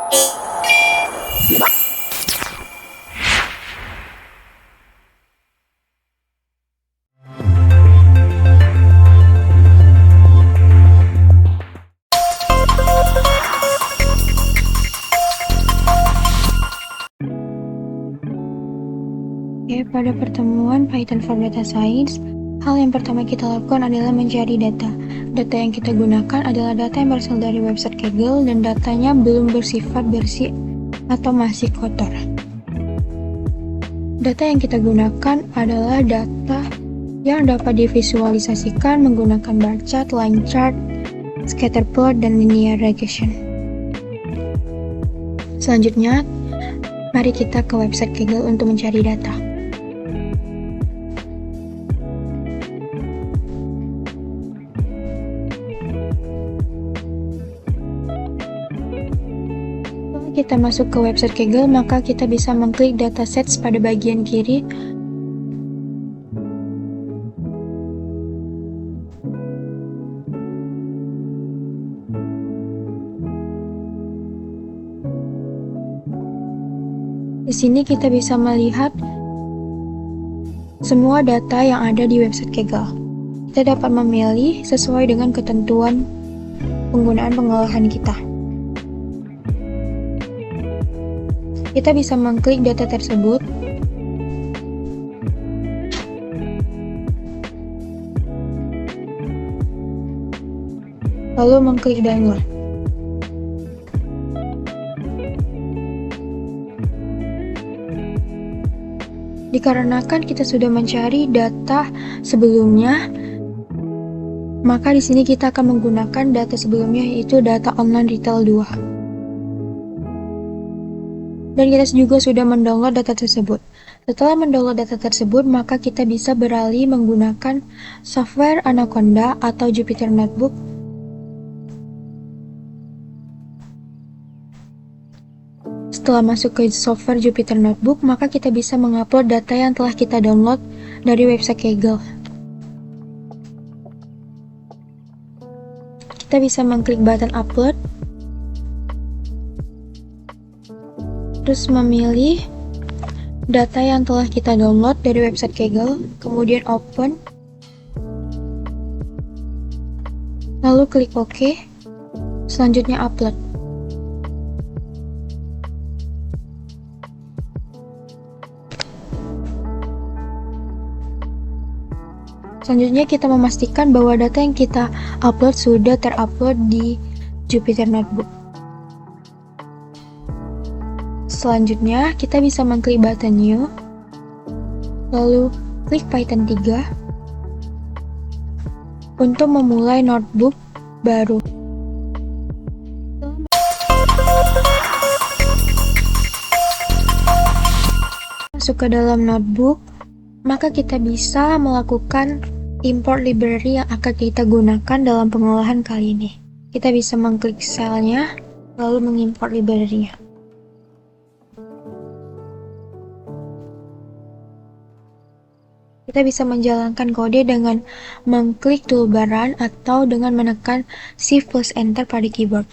Oke, pada pertemuan Python for Data Science, hal yang pertama kita lakukan adalah mencari data. Data yang kita gunakan adalah data yang berasal dari website Kaggle dan datanya belum bersifat bersih atau masih kotor. Data yang kita gunakan adalah data yang dapat divisualisasikan menggunakan bar chart, line chart, scatter plot, dan linear regression. Selanjutnya, mari kita ke website Kaggle untuk mencari data. Kita masuk ke website Kaggle, maka kita bisa mengklik datasets pada bagian kiri. Di sini kita bisa melihat semua data yang ada di website Kaggle. Kita dapat memilih sesuai dengan ketentuan penggunaan pengolahan kita. Kita bisa mengklik data tersebut, lalu mengklik download. Dikarenakan kita sudah mencari data sebelumnya, maka di sini kita akan menggunakan data sebelumnya, yaitu data online retail 2. Dan kita juga sudah mendownload data tersebut. Setelah mendownload data tersebut, maka kita bisa beralih menggunakan software Anaconda atau Jupyter Notebook. Setelah masuk ke software Jupyter Notebook, maka kita bisa mengupload data yang telah kita download dari website Kaggle. Kita bisa mengklik button upload, terus memilih data yang telah kita download dari website Kaggle, kemudian open, lalu klik OK, selanjutnya upload. Selanjutnya kita memastikan bahwa data yang kita upload sudah terupload di Jupyter Notebook. Selanjutnya, kita bisa mengklik button New, lalu klik Python 3 untuk memulai notebook baru. Masuk ke dalam notebook, maka kita bisa melakukan import library yang akan kita gunakan dalam pengolahan kali ini. Kita bisa mengklik selnya, lalu mengimport library-nya. Kita bisa menjalankan kode dengan mengklik toolbar Run atau dengan menekan Shift plus Enter pada keyboard.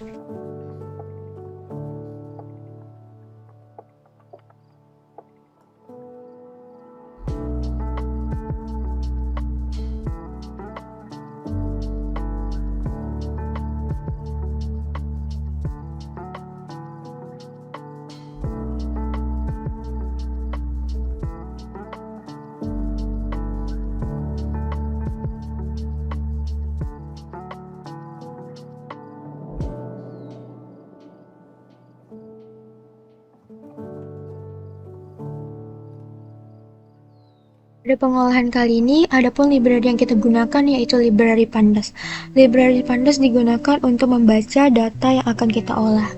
Pada pengolahan kali ini, adapun library yang kita gunakan yaitu library Pandas. Library Pandas digunakan untuk membaca data yang akan kita olah.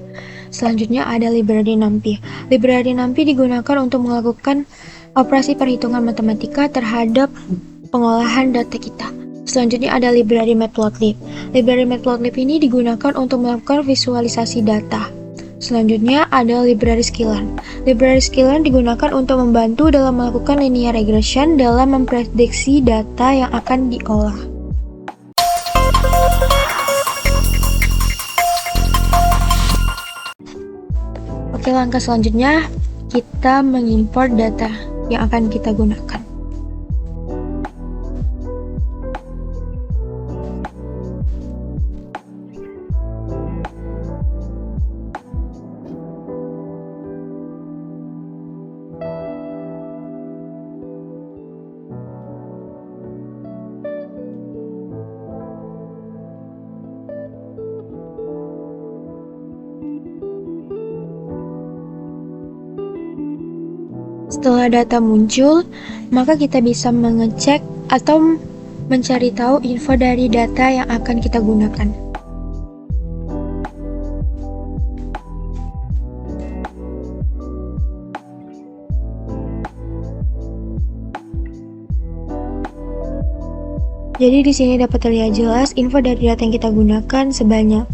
Selanjutnya ada library NumPy. Library NumPy digunakan untuk melakukan operasi perhitungan matematika terhadap pengolahan data kita. Selanjutnya ada library Matplotlib. Library Matplotlib ini digunakan untuk melakukan visualisasi data. Selanjutnya ada library Sklearn. Library Sklearn digunakan untuk membantu dalam melakukan linear regression dalam memprediksi data yang akan diolah. Oke, langkah selanjutnya kita mengimport data yang akan kita gunakan. Setelah data muncul, maka kita bisa mengecek atau mencari tahu info dari data yang akan kita gunakan. Jadi di sini dapat terlihat jelas info dari data yang kita gunakan sebanyak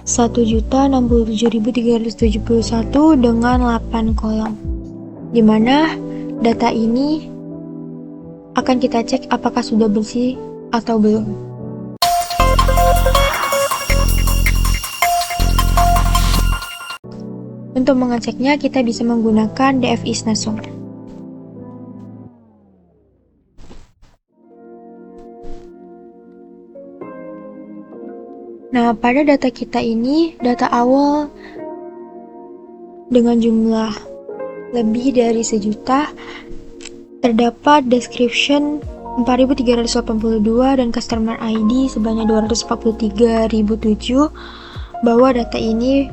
1.067.371 dengan 8 kolom. Di mana data ini akan kita cek apakah sudah bersih atau belum. Untuk mengeceknya, kita bisa menggunakan DF Isnasum. Nah, pada data kita ini, data awal dengan jumlah lebih dari 1 juta, terdapat description 4.382 dan customer ID sebanyak 243.007 bahwa data ini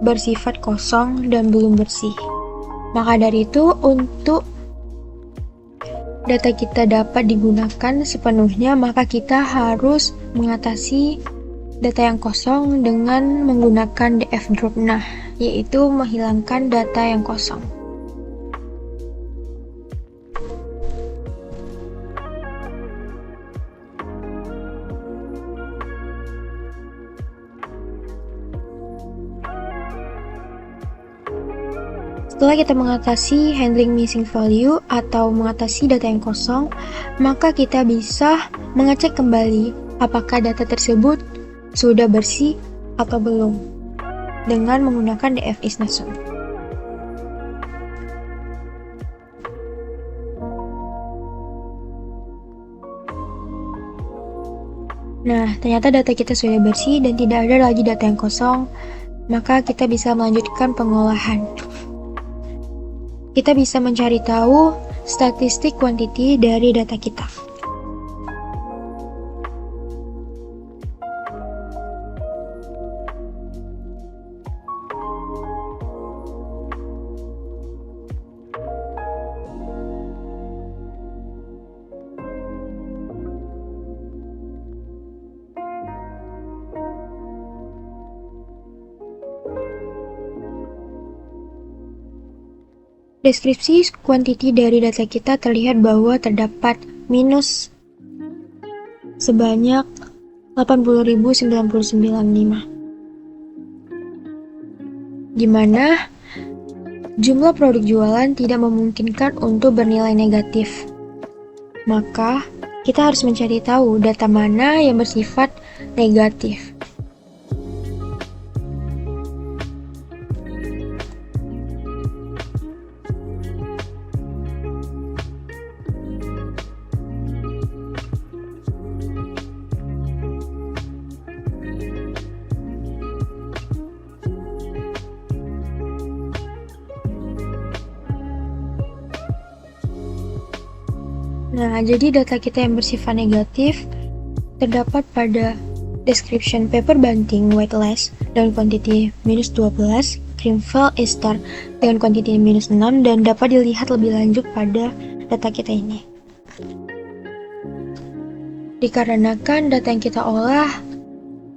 bersifat kosong dan belum bersih. Maka dari itu, untuk data kita dapat digunakan sepenuhnya, maka kita harus mengatasi data yang kosong dengan menggunakan DF drop, yaitu menghilangkan data yang kosong. Setelah kita mengatasi handling missing value atau mengatasi data yang kosong, maka kita bisa mengecek kembali apakah data tersebut sudah bersih atau belum dengan menggunakan DF Isnasum. Nah, ternyata data kita sudah bersih dan tidak ada lagi data yang kosong, maka kita bisa melanjutkan pengolahan. Kita bisa mencari tahu statistik quantity dari data kita. Deskripsi quantity dari data kita terlihat bahwa terdapat minus sebanyak 80.995, di mana jumlah produk jualan tidak memungkinkan untuk bernilai negatif. Maka, kita harus mencari tahu data mana yang bersifat negatif. Nah, jadi data kita yang bersifat negatif terdapat pada description paper banting weightless dengan quantity minus 12, cream fell ester dengan quantity minus 6, dan dapat dilihat lebih lanjut pada data kita ini. Dikarenakan data yang kita olah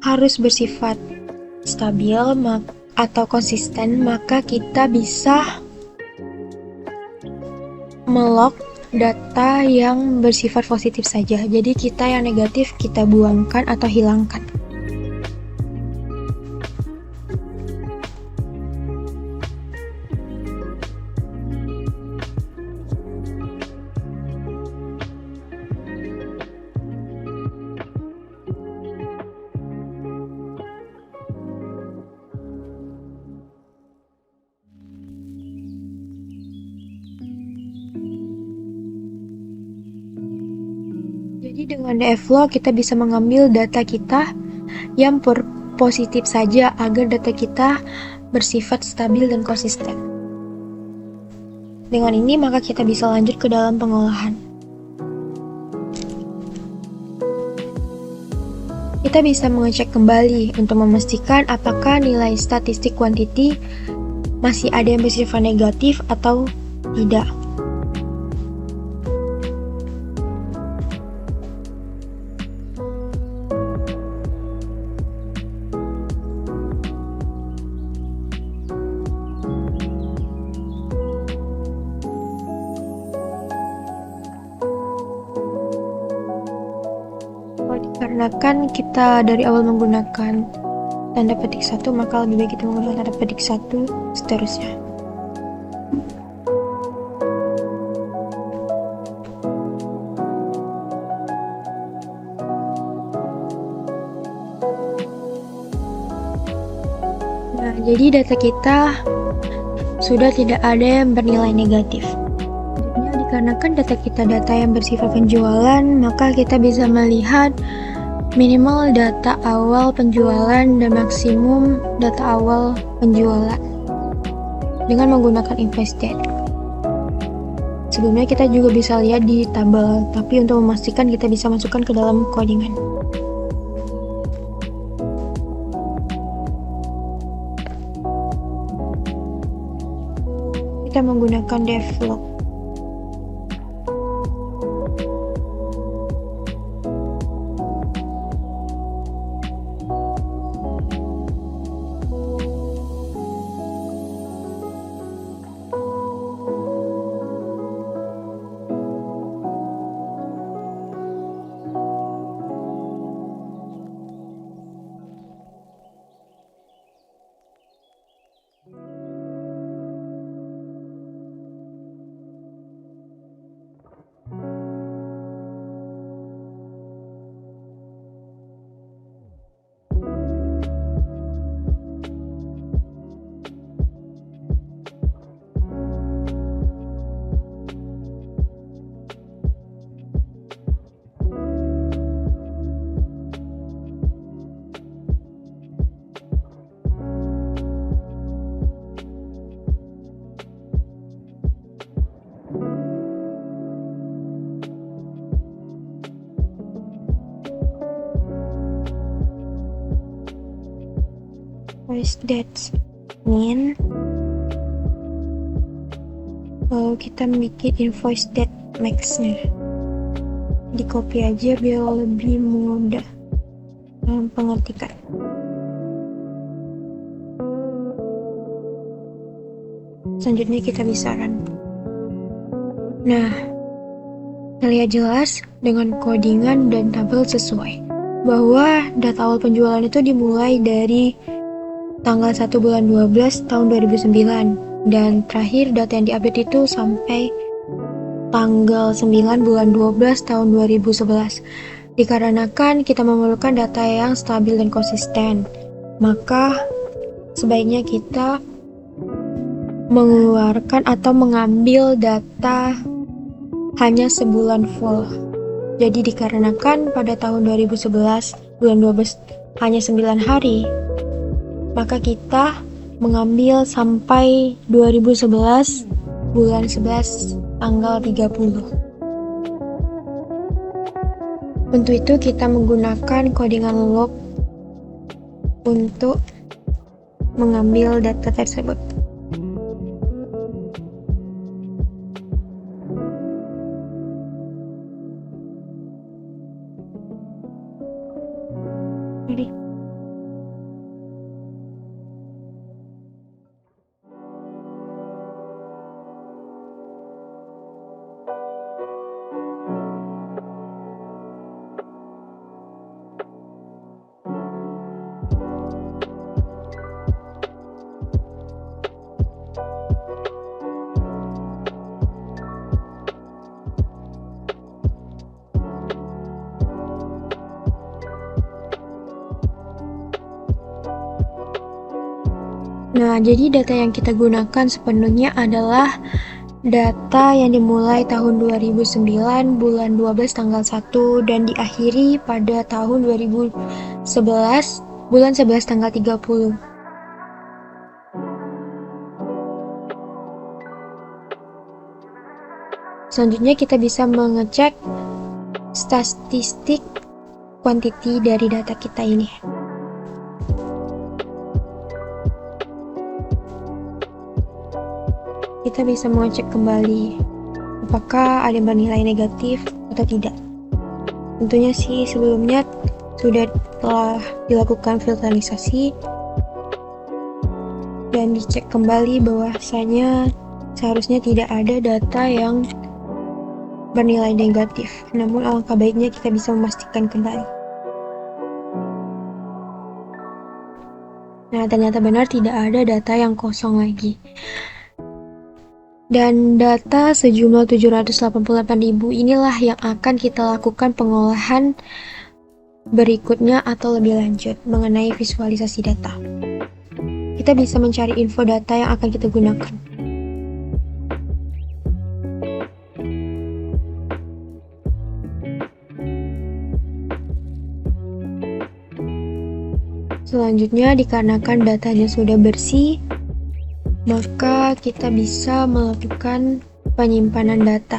harus bersifat stabil atau konsisten, maka kita bisa melog data yang bersifat positif saja. Jadi kita yang negatif kita buangkan atau hilangkan. dengan Devlog kita bisa mengambil data kita yang positif saja agar data kita bersifat stabil dan konsisten. Dengan ini maka kita bisa lanjut ke dalam pengolahan. Kita bisa mengecek kembali untuk memastikan apakah nilai statistik quantity masih ada yang bersifat negatif atau tidak. Dikarenakan kita dari awal menggunakan tanda petik 1, maka lebih baik kita menggunakan tanda petik 1 seterusnya. Nah, jadi data kita sudah tidak ada yang bernilai negatif. Dikarenakan data kita data yang bersifat penjualan, maka kita bisa melihat minimal data awal penjualan dan maksimum data awal penjualan dengan menggunakan invoice date. Sebelumnya kita juga bisa lihat di tabel, tapi untuk memastikan kita bisa masukkan ke dalam codingan. Kita menggunakan Devlog. Invoice dates min, lalu kita bikin invoice date max-nya, di copy aja biar lebih mudah dalam pengertian. Selanjutnya kita bisa run. Nah, terlihat jelas dengan codingan dan tabel sesuai bahwa data awal penjualan itu dimulai dari tanggal 1 bulan 12 tahun 2009 dan terakhir data yang diupdate itu sampai tanggal 9 bulan 12 tahun 2011. Dikarenakan kita memerlukan data yang stabil dan konsisten, maka sebaiknya kita mengeluarkan atau mengambil data hanya sebulan full. Jadi dikarenakan pada tahun 2011 bulan 12 hanya 9 hari, maka kita mengambil sampai 2011 bulan 11 tanggal 30. Untuk itu kita menggunakan codingan log untuk mengambil data tersebut. Jadi Nah, jadi data yang kita gunakan sepenuhnya adalah data yang dimulai tahun 2009 bulan 12 tanggal 1 dan diakhiri pada tahun 2011 bulan 11 tanggal 30. Selanjutnya kita bisa mengecek statistik quantity dari data kita ini. Kita bisa mengecek kembali apakah ada bernilai negatif atau tidak. Tentunya sih sebelumnya sudah telah dilakukan filterisasi dan dicek kembali bahwasanya seharusnya tidak ada data yang bernilai negatif. Namun alangkah baiknya kita bisa memastikan kembali. Nah, ternyata benar tidak ada data yang kosong lagi. Dan data sejumlah 788.000 inilah yang akan kita lakukan pengolahan berikutnya atau lebih lanjut mengenai visualisasi data. Kita bisa mencari info data yang akan kita gunakan. Selanjutnya, dikarenakan datanya sudah bersih, maka kita bisa melakukan penyimpanan data.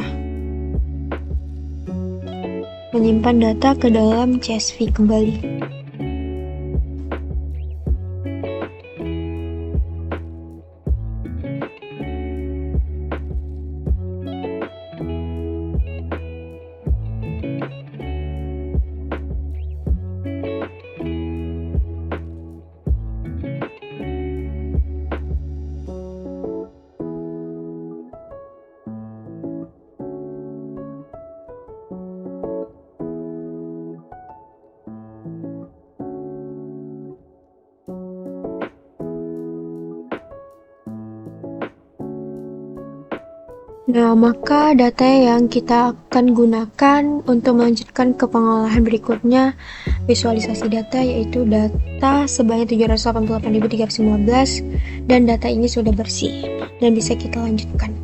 Menyimpan data ke dalam CSV kembali. Nah, maka data yang kita akan gunakan untuk melanjutkan ke pengolahan berikutnya visualisasi data, yaitu data sebanyak 788.315 dan data ini sudah bersih dan bisa kita lanjutkan.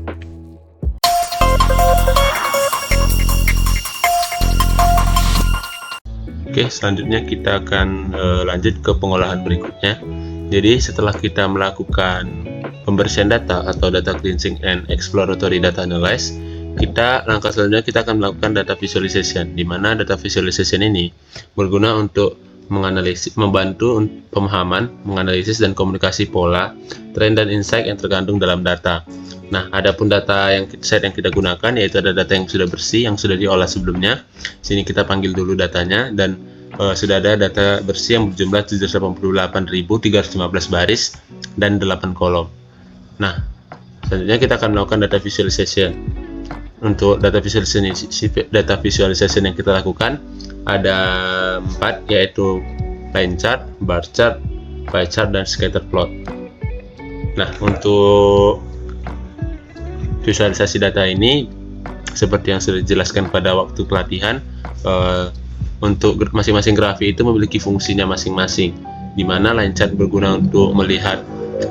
Oke, selanjutnya kita akan lanjut ke pengolahan berikutnya. Jadi setelah kita melakukan pembersihan data atau data cleansing and exploratory data analysis, langkah selanjutnya kita akan melakukan data visualization, di mana data visualization ini berguna untuk membantu pemahaman, menganalisis dan komunikasi pola, tren dan insight yang terkandung dalam data. Nah, adapun data set yang kita gunakan yaitu ada data yang sudah bersih, yang sudah diolah sebelumnya. Sini kita panggil dulu datanya, dan sudah ada data bersih yang berjumlah 788.315 baris dan 8 kolom. Nah, selanjutnya kita akan melakukan data visualization. Untuk data visualization yang kita lakukan ada 4, yaitu line chart, bar chart, pie chart, dan scatter plot. Nah, untuk visualisasi data ini seperti yang sudah dijelaskan pada waktu pelatihan, untuk masing-masing grafik itu memiliki fungsinya masing-masing, di mana line chart berguna untuk melihat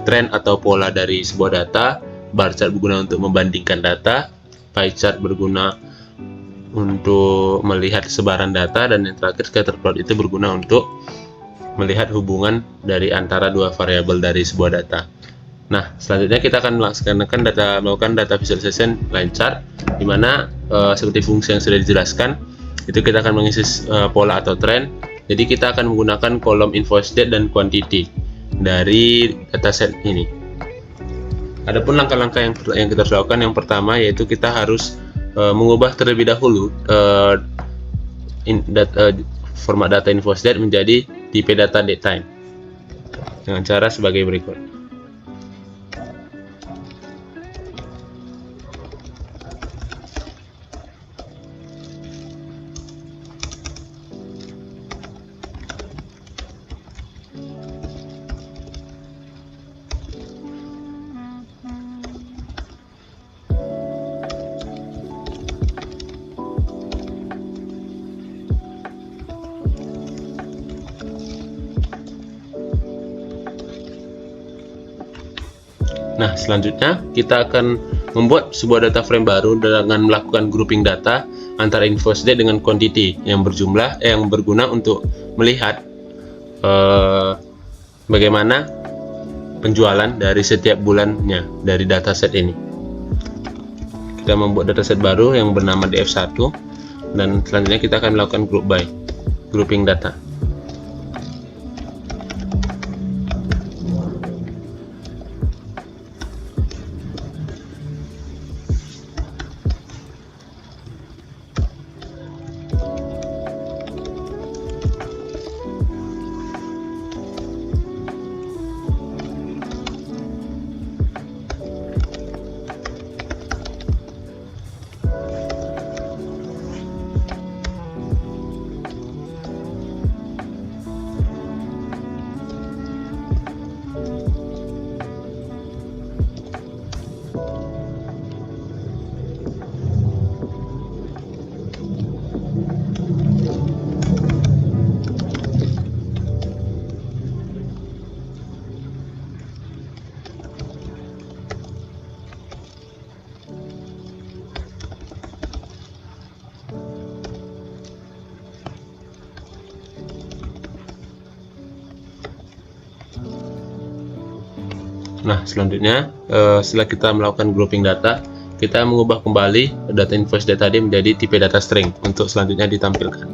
tren atau pola dari sebuah data, bar chart berguna untuk membandingkan data, pie chart berguna untuk melihat sebaran data, dan yang terakhir scatter plot itu berguna untuk melihat hubungan dari antara dua variabel dari sebuah data. Nah, selanjutnya kita akan melakukan data visualization line chart, di mana seperti fungsi yang sudah dijelaskan, itu kita akan mengisi pola atau tren. Jadi kita akan menggunakan kolom invoice date dan quantity dari dataset ini. Adapun langkah-langkah yang kita harus lakukan, yang pertama yaitu kita harus mengubah terlebih dahulu format data invoice date menjadi tipe data datetime dengan cara sebagai berikut. Nah, selanjutnya kita akan membuat sebuah data frame baru dengan melakukan grouping data antara invoice date dengan quantity yang berguna untuk melihat bagaimana penjualan dari setiap bulannya dari dataset ini. Kita membuat dataset baru yang bernama df1, dan selanjutnya kita akan melakukan group by, grouping data. Nah, selanjutnya setelah kita melakukan grouping data, kita mengubah kembali data invoice data tadi menjadi tipe data string untuk selanjutnya ditampilkan.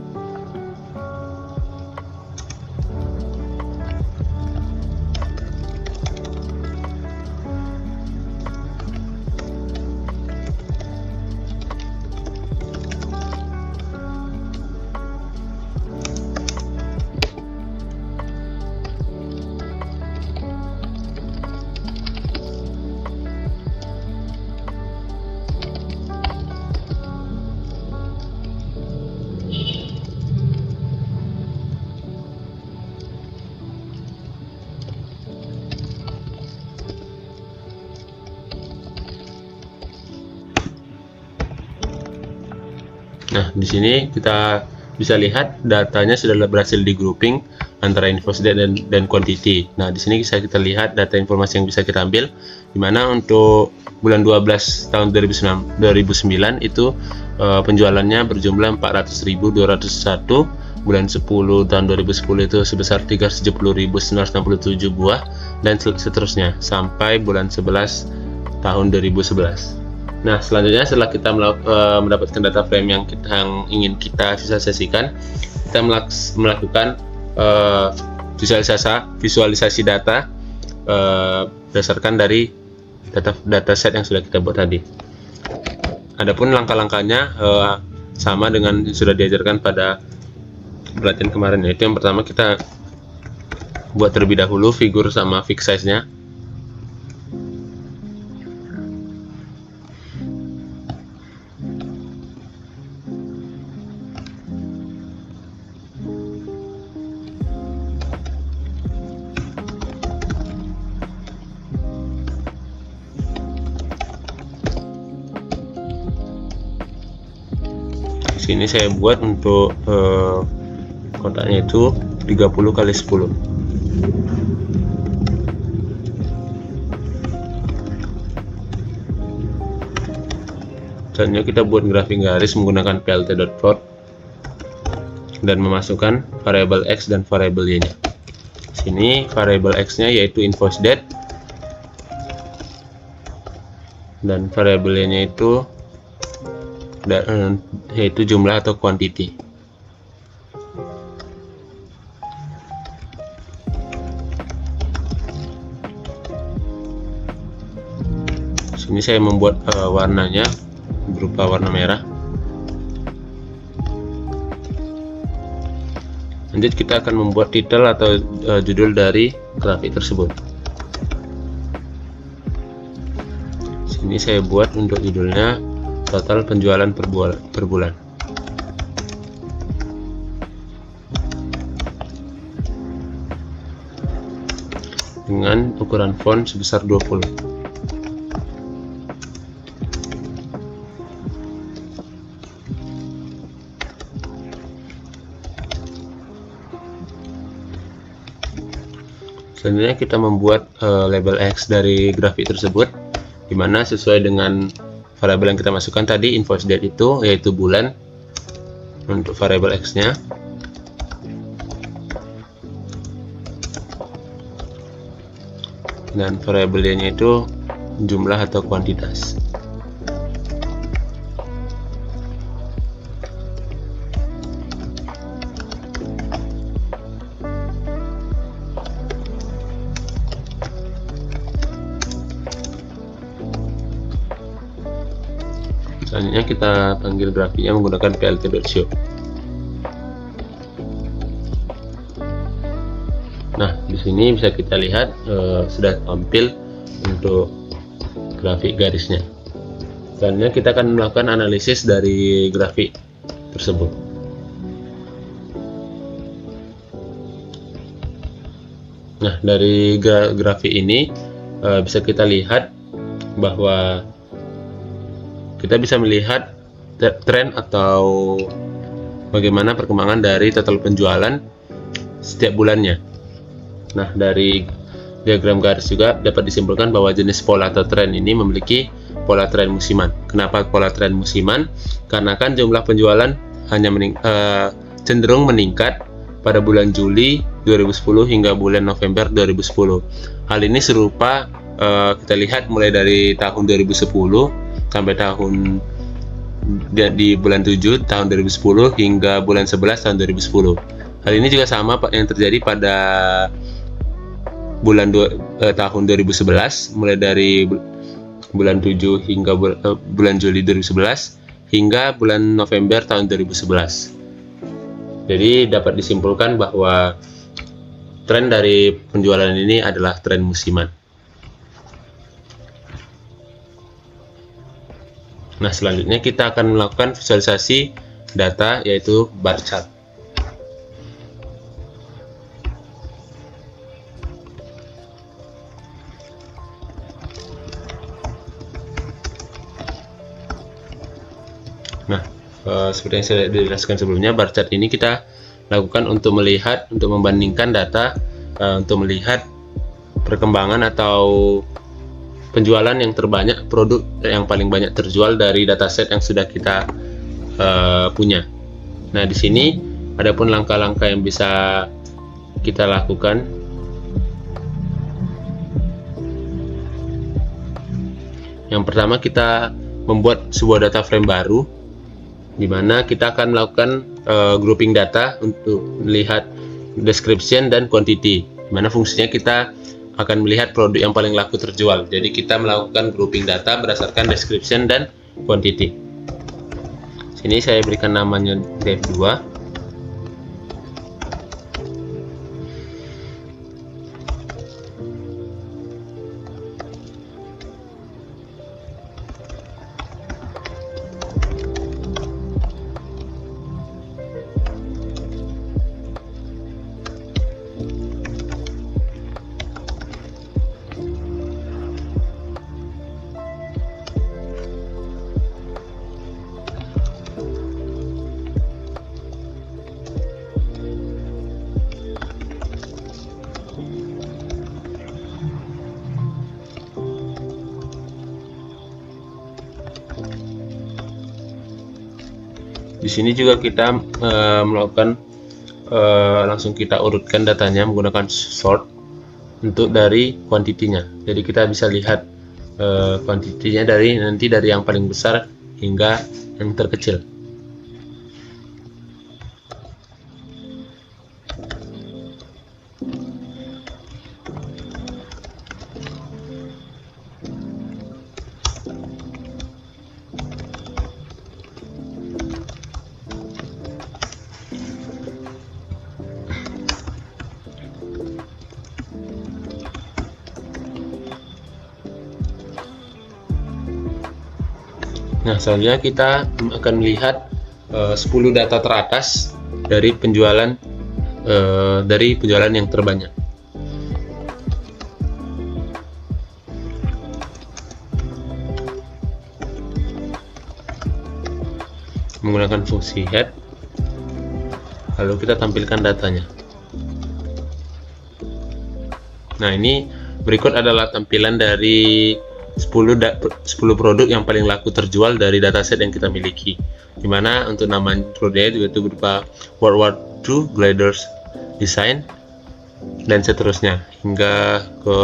Nah, di sini kita bisa lihat datanya sudah berhasil di grouping antara invoice date dan quantity. Nah, di sini bisa kita lihat data informasi yang bisa kita ambil, di mana untuk bulan 12 tahun 2009 itu penjualannya berjumlah 400.201, bulan 10 tahun 2010 itu sebesar 370.967 buah, dan seterusnya sampai bulan 11 tahun 2011. Nah, selanjutnya setelah kita mendapatkan data frame yang ingin kita visualisasikan, kita melakukan visualisasi data berdasarkan dari dataset yang sudah kita buat tadi. Adapun langkah-langkahnya sama dengan yang sudah diajarkan pada pelatihan kemarin, yaitu yang pertama kita buat terlebih dahulu figur sama fixed size-nya. Sini saya buat untuk kotaknya itu 30 kali 10. Selanjutnya kita buat grafik garis menggunakan plt.plot dan memasukkan variabel x dan variabel y-nya. Sini variabel x-nya yaitu invoice date, dan variabel y-nya itu yaitu jumlah atau quantity. Sini saya membuat warnanya berupa warna merah. Lanjut kita akan membuat title atau judul dari grafik tersebut. Sini saya buat untuk judulnya total penjualan per bulan. Dengan ukuran font sebesar 20. Selanjutnya kita membuat label X dari grafik tersebut dimana sesuai dengan variabel yang kita masukkan tadi, invoice date itu yaitu bulan untuk variabel X nya, dan variabel Y nya itu jumlah atau kuantitas. Selanjutnya kita panggil grafiknya menggunakan plt.show. Nah, di sini bisa kita lihat sudah tampil untuk grafik garisnya. Selanjutnya kita akan melakukan analisis dari grafik tersebut. Nah, dari grafik ini bisa kita lihat bahwa kita bisa melihat tren atau bagaimana perkembangan dari total penjualan setiap bulannya. Nah, dari diagram garis juga dapat disimpulkan bahwa jenis pola atau tren ini memiliki pola tren musiman. Kenapa pola tren musiman? Karena kan jumlah penjualan hanya cenderung meningkat pada bulan Juli 2010 hingga bulan November 2010. Hal ini serupa kita lihat mulai dari tahun 2010 sampai tahun di bulan 7 tahun 2010 hingga bulan 11 tahun 2010. Hal ini juga sama yang terjadi pada bulan tahun 2011, mulai dari bulan 7 hingga bulan Juli 2011 hingga bulan November tahun 2011. Jadi dapat disimpulkan bahwa tren dari penjualan ini adalah tren musiman. Nah, selanjutnya kita akan melakukan visualisasi data yaitu bar chart. Nah, seperti yang saya jelaskan sebelumnya, bar chart ini kita lakukan untuk membandingkan data, untuk melihat perkembangan atau penjualan yang terbanyak, produk yang paling banyak terjual dari dataset yang sudah kita punya. Nah, di sini adapun langkah-langkah yang bisa kita lakukan. Yang pertama, kita membuat sebuah data frame baru, di mana kita akan melakukan grouping data untuk melihat description dan quantity, di mana fungsinya kita akan melihat produk yang paling laku terjual. Jadi kita melakukan grouping data berdasarkan description dan quantity. Sini saya berikan namanya dev2. Di sini juga kita melakukan langsung kita urutkan datanya menggunakan sort untuk dari kuantitinya. Jadi kita bisa lihat kuantitinya dari yang paling besar hingga yang terkecil. Nah, selanjutnya kita akan melihat 10 data teratas dari penjualan yang terbanyak. Menggunakan fungsi head, lalu kita tampilkan datanya. Nah, ini berikut adalah tampilan dari 10 produk yang paling laku terjual dari dataset yang kita miliki, dimana untuk nama produknya itu berupa World War II Gliders Design dan seterusnya hingga ke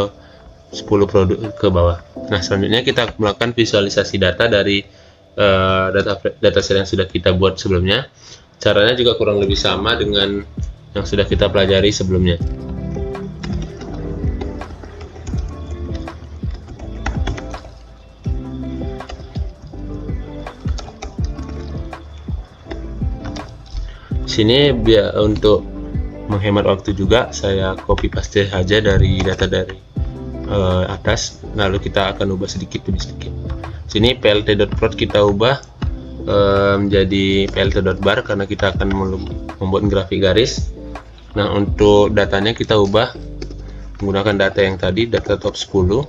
10 produk ke bawah. Nah, selanjutnya kita melakukan visualisasi data dari dataset yang sudah kita buat sebelumnya. Caranya juga kurang lebih sama dengan yang sudah kita pelajari sebelumnya. Sini biar untuk menghemat waktu juga, saya copy paste saja dari data dari atas, lalu kita akan ubah sedikit demi sedikit. Sini plt.plot kita ubah menjadi plt.bar karena kita akan membuat grafik garis. Nah, untuk datanya kita ubah menggunakan data yang tadi, data top 10.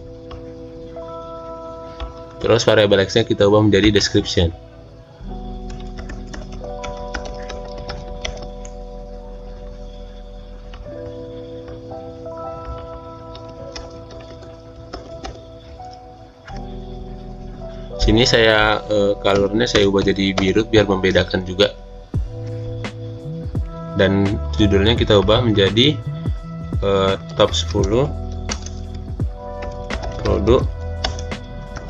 Terus variable x nya kita ubah menjadi description. Sini saya colornya saya ubah jadi biru biar membedakan juga, dan judulnya kita ubah menjadi top 10 produk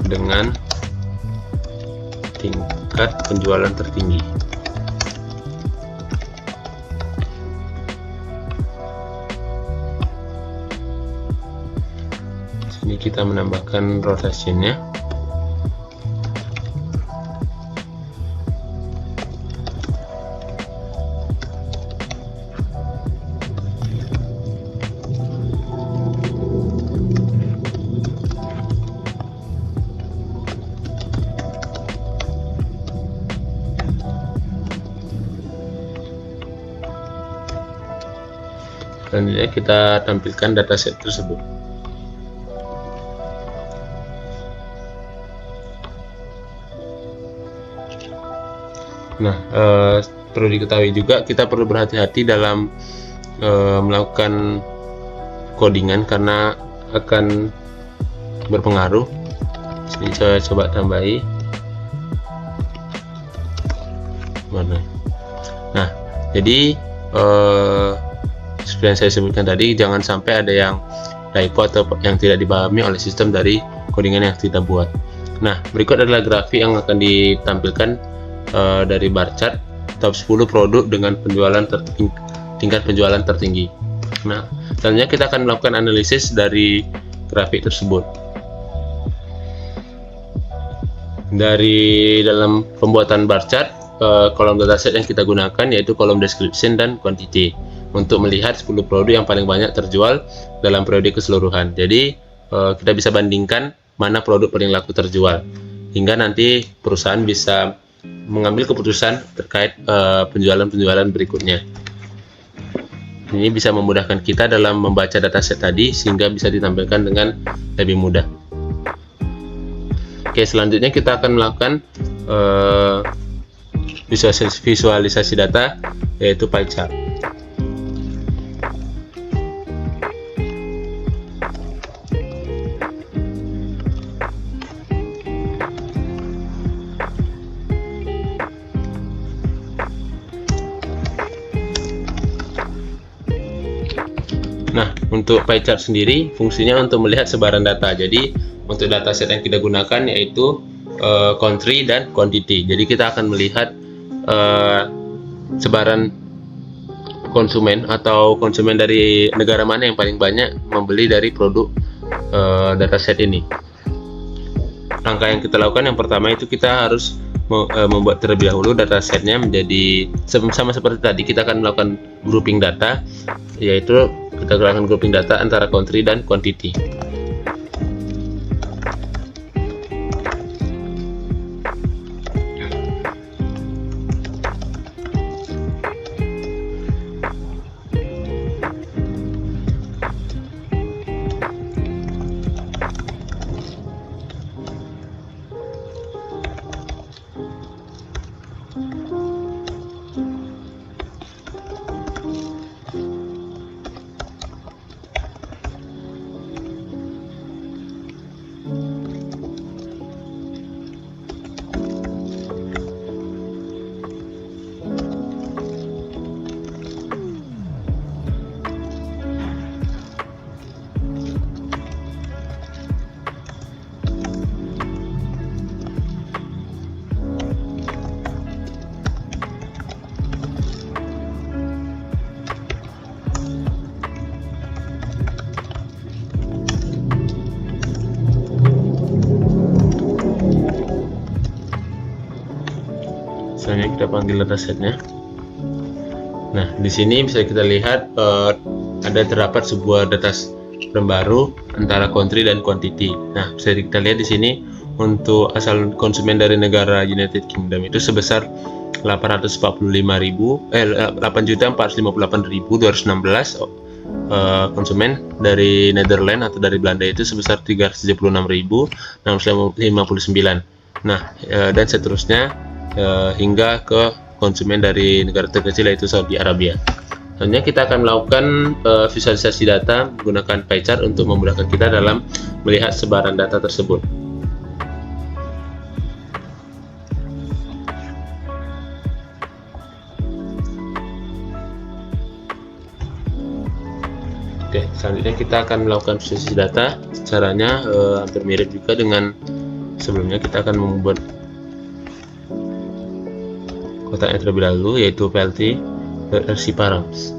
dengan tingkat penjualan tertinggi. Sini kita menambahkan rotationnya. Selanjutnya kita tampilkan dataset tersebut. Nah, perlu diketahui juga kita perlu berhati-hati dalam melakukan codingan karena akan berpengaruh. Sini saya coba tambahi mana. Nah, jadi seperti yang saya sebutkan tadi, jangan sampai ada yang typo atau yang tidak dipahami oleh sistem dari codingan yang kita buat. Nah, berikut adalah grafik yang akan ditampilkan dari bar chart top 10 produk dengan tingkat penjualan tertinggi. Nah, selanjutnya kita akan melakukan analisis dari grafik tersebut. Dari dalam pembuatan bar chart, kolom dataset yang kita gunakan yaitu kolom description dan quantity untuk melihat 10 produk yang paling banyak terjual dalam periode keseluruhan. Jadi kita bisa bandingkan mana produk paling laku terjual, hingga nanti perusahaan bisa mengambil keputusan terkait penjualan-penjualan berikutnya. Ini bisa memudahkan kita dalam membaca dataset tadi sehingga bisa ditampilkan dengan lebih mudah. Oke, selanjutnya kita akan melakukan visualisasi data yaitu pie chart. Nah, untuk pie chart sendiri fungsinya untuk melihat sebaran data. Jadi untuk dataset yang kita gunakan yaitu country dan quantity. Jadi kita akan melihat sebaran konsumen atau konsumen dari negara mana yang paling banyak membeli dari produk dataset ini. Langkah yang kita lakukan yang pertama itu kita harus membuat terlebih dahulu datasetnya menjadi sama seperti tadi. Kita akan melakukan grouping data, yaitu kita gunakan grouping data antara country dan quantity. Selanjutnya kita panggil datasetnya. Nah, di sini bisa kita lihat ada terdapat sebuah frame baru antara country dan quantity. Nah, bisa kita lihat di sini untuk asal konsumen dari negara United Kingdom itu sebesar 8.458.216. Konsumen dari Netherlands atau dari Belanda itu sebesar 376.659. Nah, dan seterusnya hingga ke konsumen dari negara terkecil yaitu Saudi Arabia. Selanjutnya kita akan melakukan visualisasi data menggunakan pie chart untuk memudahkan kita dalam melihat sebaran data tersebut. Oke, selanjutnya kita akan melakukan visualisasi data. Caranya hampir mirip juga dengan sebelumnya. Kita akan membuat kotaknya terlebih dahulu, yaitu plt versi params.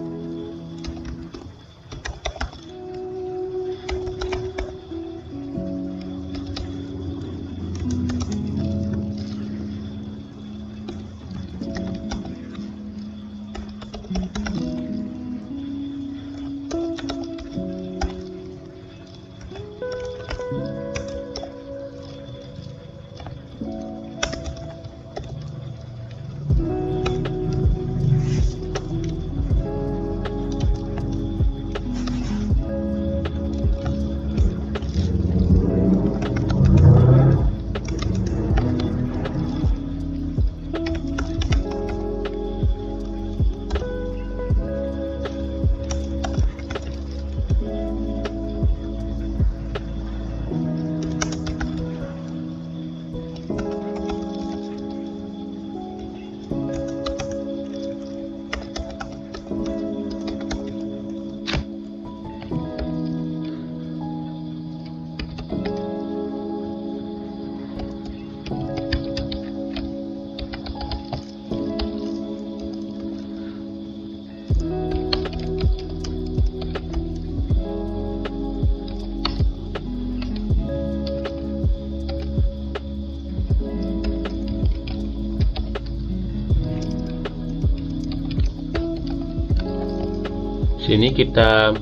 Sini kita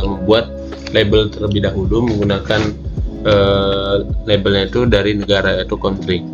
membuat label terlebih dahulu menggunakan labelnya itu dari negara atau country.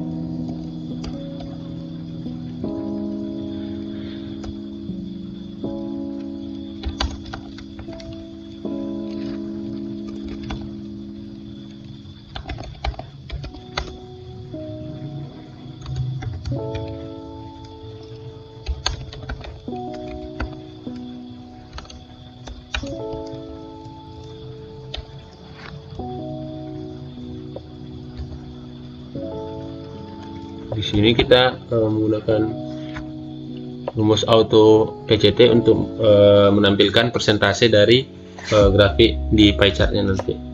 Di sini kita menggunakan rumus auto PCT untuk menampilkan persentase dari grafik di pie chartnya nanti.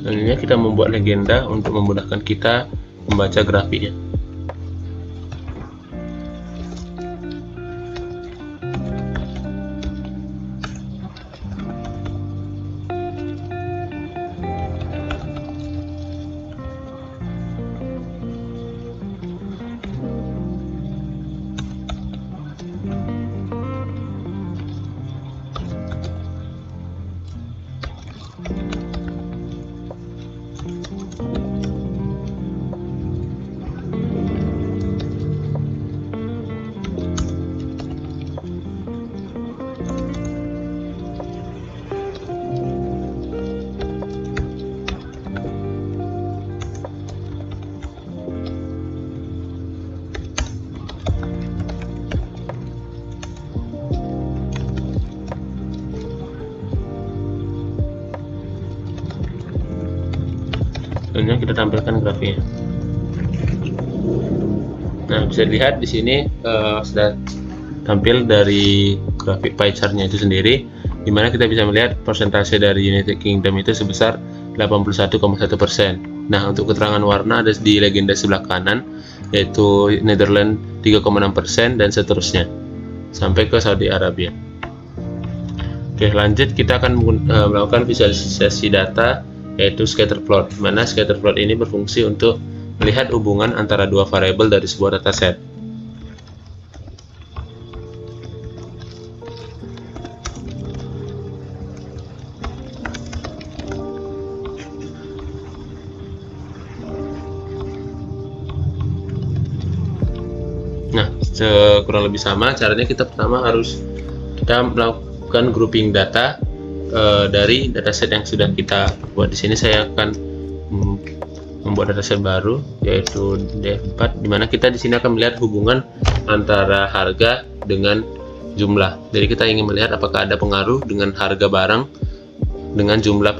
Selanjutnya kita membuat legenda untuk memudahkan kita membaca grafiknya. Selanjutnya kita tampilkan grafiknya. Nah, bisa dilihat di sini sudah tampil dari grafik pie chart-nya itu sendiri, di mana kita bisa melihat persentase dari United Kingdom itu sebesar 81,1%. Nah, untuk keterangan warna ada di legenda sebelah kanan, yaitu Netherlands 3,6% dan seterusnya sampai ke Saudi Arabia. Oke, lanjut kita akan melakukan visualisasi data, yaitu scatter plot, mana scatter plot ini berfungsi untuk melihat hubungan antara dua variabel dari sebuah dataset. Nah, kurang lebih sama caranya. Kita pertama harus melakukan grouping data dari dataset yang sudah kita buat. Di sini saya akan membuat dataset baru, yaitu D4, di mana kita di sini akan melihat hubungan antara harga dengan jumlah. Jadi kita ingin melihat apakah ada pengaruh dengan harga barang dengan jumlah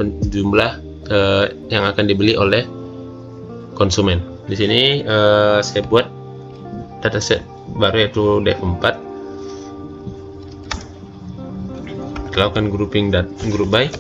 yang akan dibeli oleh konsumen. Di sini saya buat dataset baru, yaitu D4. Lakukan grouping dan group by.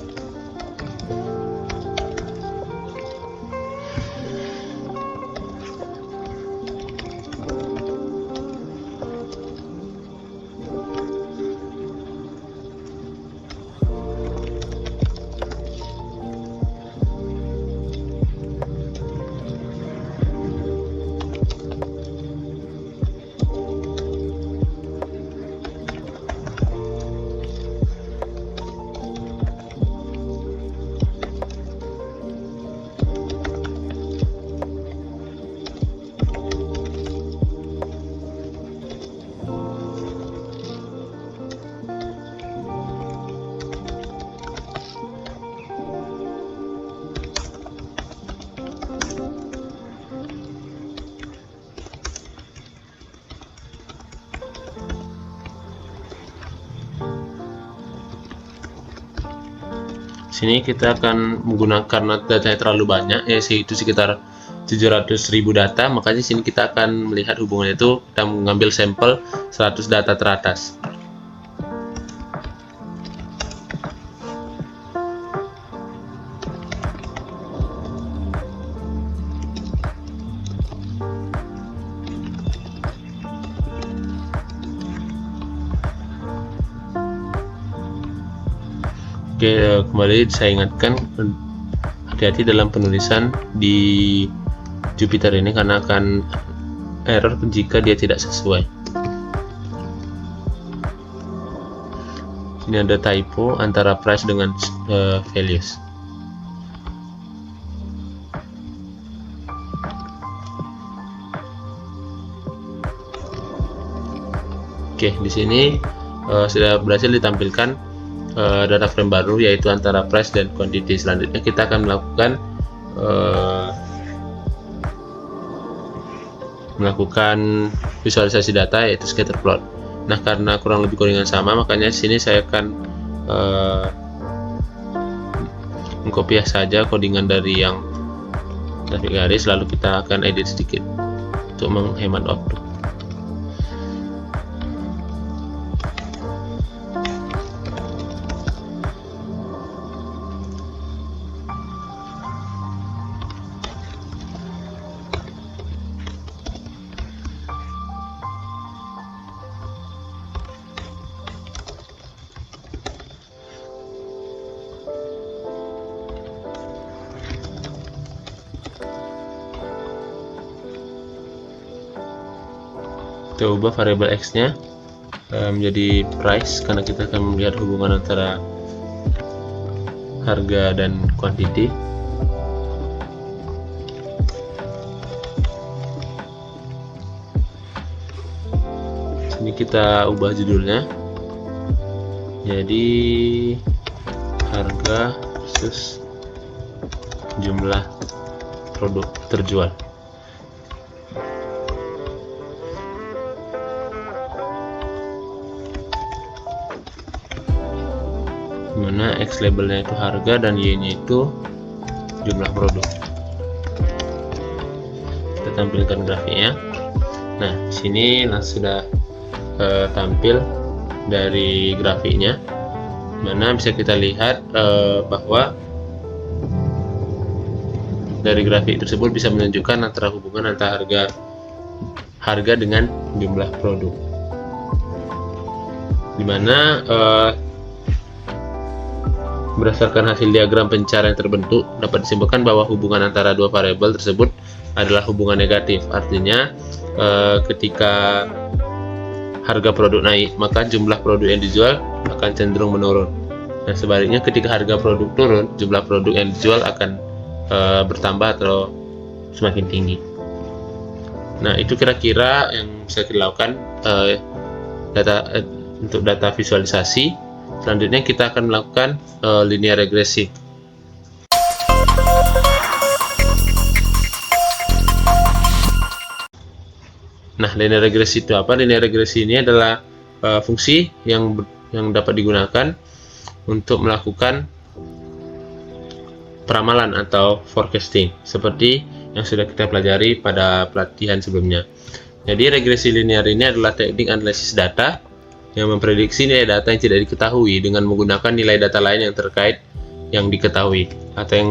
Sini kita akan menggunakan, karena datanya terlalu banyak, yaitu sekitar 700.000 data, makanya sini kita akan melihat hubungannya itu kita mengambil sampel 100 data teratas. Oke, kembali saya ingatkan, hati-hati dalam penulisan di Jupyter ini karena akan error jika dia tidak sesuai. Ini ada typo antara price dengan values. Oke, di sini sudah berhasil ditampilkan data frame baru, yaitu antara price dan quantity. Selanjutnya kita akan melakukan visualisasi data, yaitu scatter plot. Nah, karena kurang lebih codingan sama, makanya sini saya akan mengkopiah saja codingan dari yang grafik garis, lalu kita akan edit sedikit untuk menghemat waktu. Kita ubah variabel X-nya menjadi price karena kita akan melihat hubungan antara harga dan quantity. Sini kita ubah judulnya jadi harga versus jumlah produk terjual. Dimana X labelnya itu harga dan Y nya itu jumlah produk. Kita tampilkan grafiknya. Nah, di sini sudah tampil dari grafiknya, mana bisa kita lihat bahwa dari grafik tersebut bisa menunjukkan antara hubungan antara harga dengan jumlah produk, dimana berdasarkan hasil diagram pencarian terbentuk dapat disimpulkan bahwa hubungan antara dua variabel tersebut adalah hubungan negatif. Artinya ketika harga produk naik, maka jumlah produk yang dijual akan cenderung menurun. Dan sebaliknya ketika harga produk turun, jumlah produk yang dijual akan bertambah atau semakin tinggi. Nah, itu kira-kira yang bisa kita lakukan untuk data visualisasi. Selanjutnya kita akan melakukan linear regresi. Nah, linear regresi itu apa? Linear regresi ini adalah fungsi yang dapat digunakan untuk melakukan peramalan atau forecasting seperti yang sudah kita pelajari pada pelatihan sebelumnya. Jadi regresi linear ini adalah teknik analisis data yang memprediksi nilai data yang tidak diketahui dengan menggunakan nilai data lain yang terkait yang diketahui, atau yang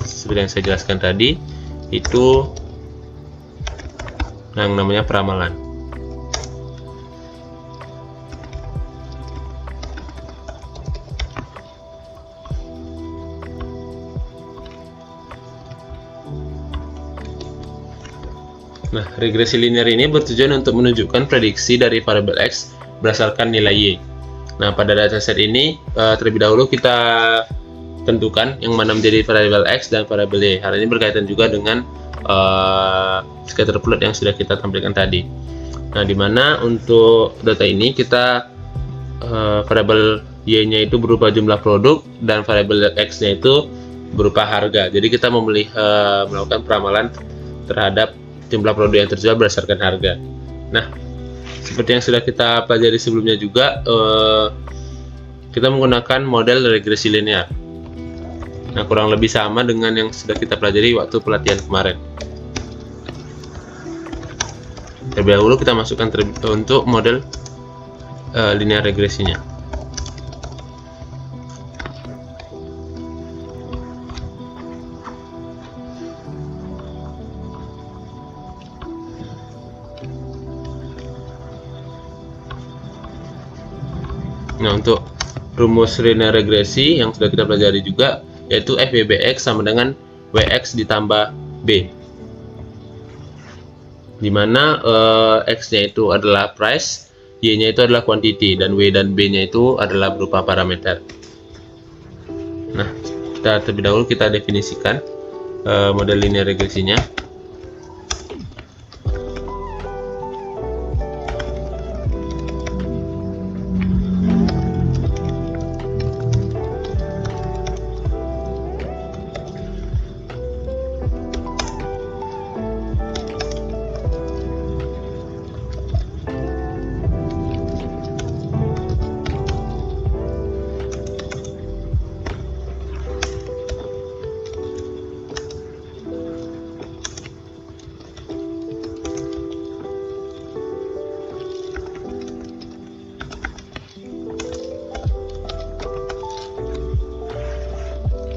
seperti yang saya jelaskan tadi, itu yang namanya peramalan. Nah, regresi linear ini bertujuan untuk menunjukkan prediksi dari variabel X berdasarkan nilai Y. Nah, pada dataset ini terlebih dahulu kita tentukan yang mana menjadi variabel X dan variabel Y. Hal ini berkaitan juga dengan scatter plot yang sudah kita tampilkan tadi. Nah, dimana untuk data ini kita variabel Y-nya itu berupa jumlah produk dan variabel X-nya itu berupa harga. Jadi kita melakukan peramalan terhadap jumlah produk yang terjual berdasarkan harga. Nah, seperti yang sudah kita pelajari sebelumnya juga, kita menggunakan model regresi linear. Nah, kurang lebih sama dengan yang sudah kita pelajari waktu pelatihan kemarin. Terlebih dahulu kita masukkan untuk model linear regresinya. Nah, untuk rumus linear regresi yang sudah kita pelajari juga, yaitu FBBX sama dengan WX ditambah B, dimana X-nya itu adalah price, Y-nya itu adalah quantity, dan W dan B-nya itu adalah berupa parameter. Nah, terlebih dahulu kita definisikan model linear regresinya.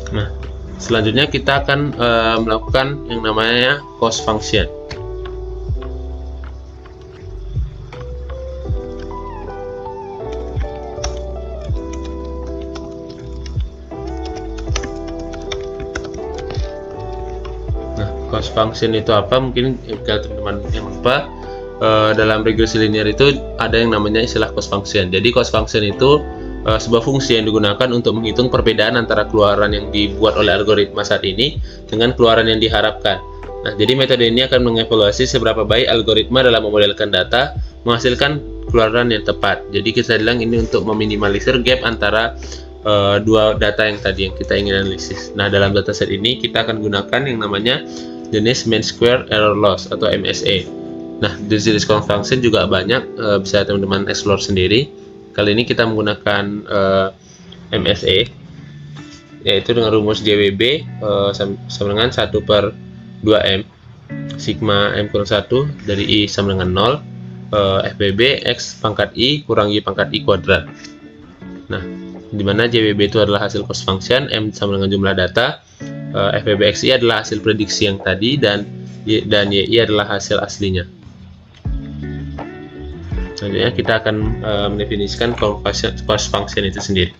Nah, selanjutnya kita akan melakukan yang namanya cost function. Nah, cost function itu apa? Mungkin jika teman-teman yang lupa, dalam regresi linear itu ada yang namanya istilah cost function. Jadi cost function itu sebuah fungsi yang digunakan untuk menghitung perbedaan antara keluaran yang dibuat oleh algoritma saat ini dengan keluaran yang diharapkan. Nah, jadi metode ini akan mengevaluasi seberapa baik algoritma dalam memodelkan data menghasilkan keluaran yang tepat. Jadi kita bilang ini untuk meminimalisir gap antara dua data yang tadi yang kita ingin analisis. Nah, dalam dataset ini kita akan gunakan yang namanya jenis mean square error loss atau MSE. Nah, di jenis cost function juga banyak, bisa teman-teman explore sendiri. Kali ini kita menggunakan MSE, yaitu dengan rumus JWB sama dengan 1/2M sigma M kurang 1 dari I sama dengan 0, FBB X pangkat I kurang Y pangkat I kuadrat. Nah, di mana JWB itu adalah hasil cost function, M sama dengan jumlah data, FBB X I adalah hasil prediksi yang tadi, dan YI adalah hasil aslinya. Selanjutnya kita akan mendefinisikan cost function itu sendiri.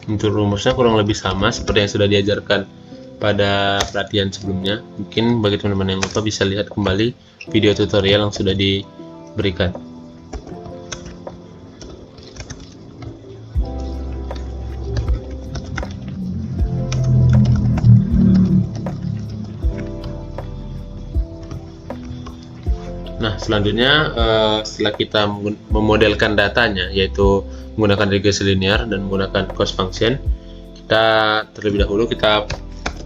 Untuk rumusnya kurang lebih sama seperti yang sudah diajarkan pada pelatihan sebelumnya. Mungkin bagi teman-teman yang lupa bisa lihat kembali video tutorial yang sudah diberikan. Nah, selanjutnya setelah kita memodelkan datanya, yaitu menggunakan regresi linear dan menggunakan cost function, kita terlebih dahulu kita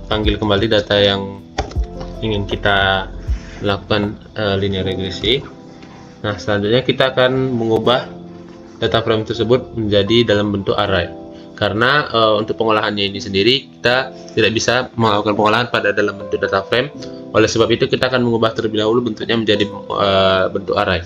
panggil kembali data yang ingin kita lakukan linear regresi. Nah, selanjutnya kita akan mengubah data frame tersebut menjadi dalam bentuk array. Karena untuk pengolahannya ini sendiri kita tidak bisa melakukan pengolahan pada dalam bentuk data frame. Oleh sebab itu kita akan mengubah terlebih dahulu bentuknya menjadi bentuk array.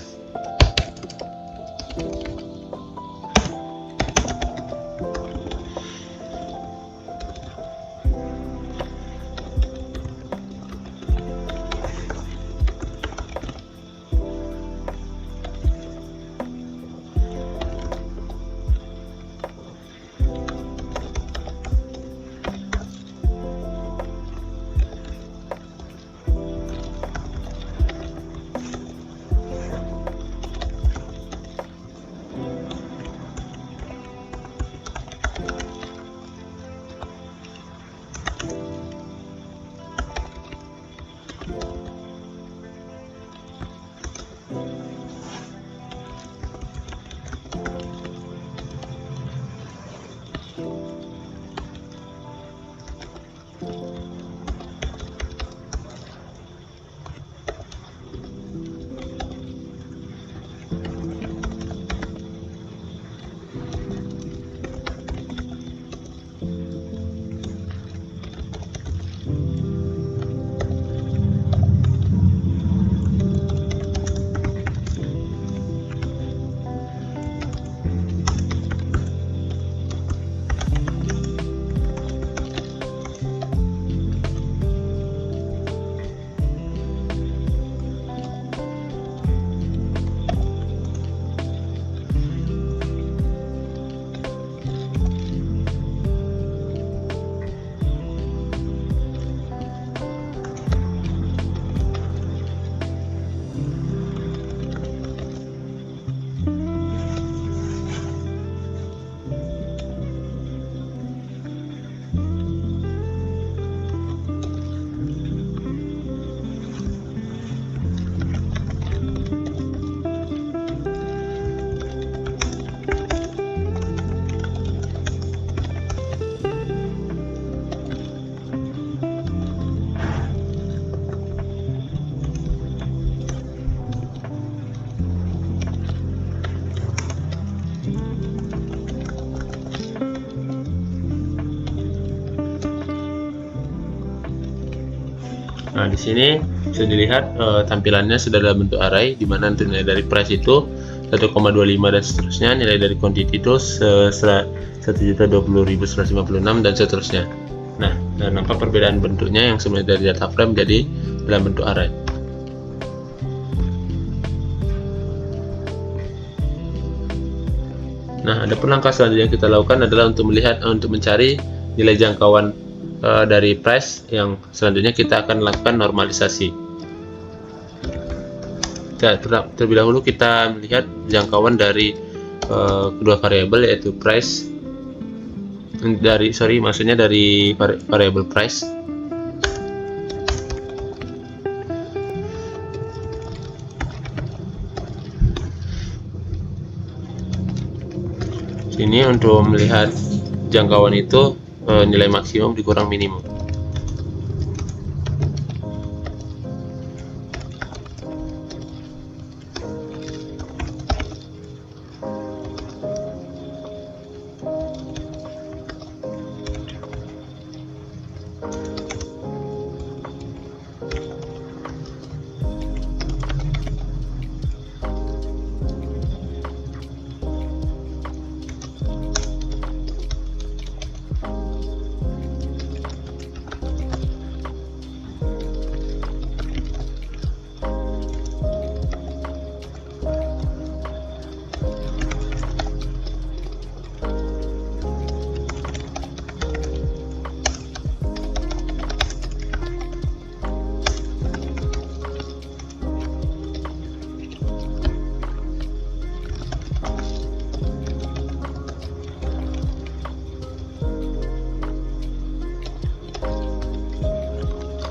Nah, di sini bisa dilihat tampilannya sudah dalam bentuk array, di mana nilai dari price itu 1,25 dan seterusnya, nilai dari quantity itu 1.020.156 dan seterusnya. Nah, nampak perbedaan bentuknya yang sebenarnya dari data frame jadi dalam bentuk array. Nah, adapun langkah selanjutnya yang kita lakukan adalah untuk mencari nilai jangkauan dari price yang selanjutnya kita akan lakukan normalisasi. Terlebih dahulu kita melihat jangkauan dari kedua variabel, yaitu price maksudnya dari variabel price. Sini untuk melihat jangkauan itu nilai maksimum dikurang minimum.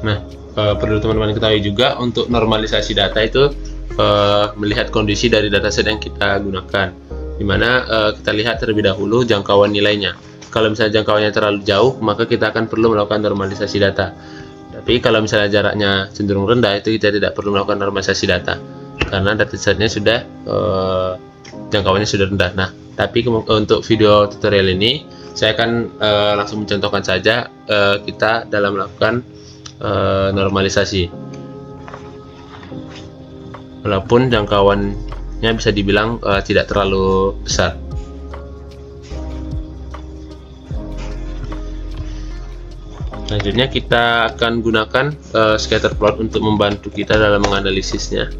Nah, perlu teman-teman ketahui juga untuk normalisasi data itu melihat kondisi dari dataset yang kita gunakan, dimana kita lihat terlebih dahulu jangkauan nilainya. Kalau misalnya jangkauannya terlalu jauh, maka kita akan perlu melakukan normalisasi data. Tapi kalau misalnya jaraknya cenderung rendah, itu kita tidak perlu melakukan normalisasi data karena datasetnya sudah jangkauannya sudah rendah. Nah, tapi untuk video tutorial ini saya akan langsung mencontohkan saja kita dalam melakukan normalisasi, walaupun jangkauannya bisa dibilang tidak terlalu besar. Selanjutnya kita akan gunakan scatter plot untuk membantu kita dalam menganalisisnya.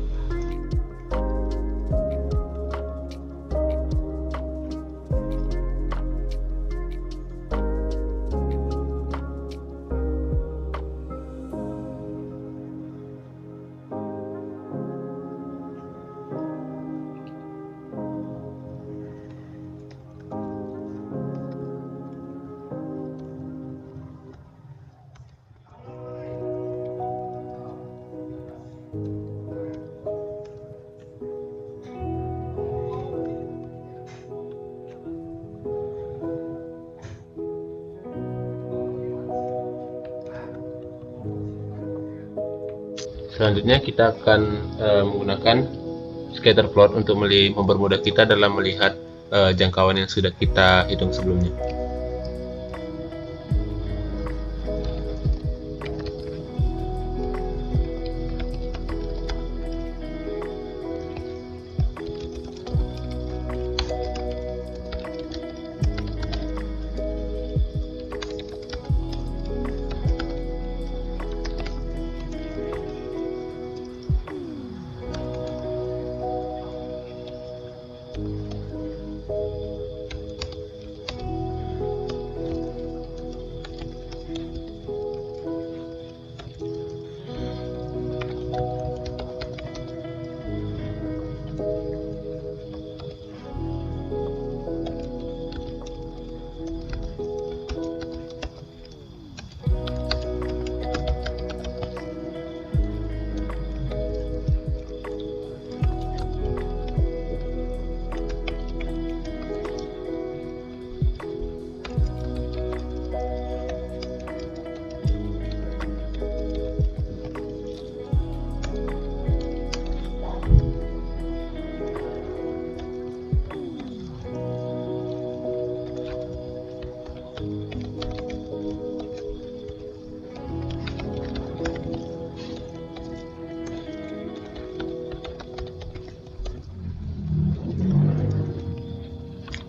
Selanjutnya kita akan menggunakan scatter plot untuk mempermudah kita dalam melihat jangkauan yang sudah kita hitung sebelumnya.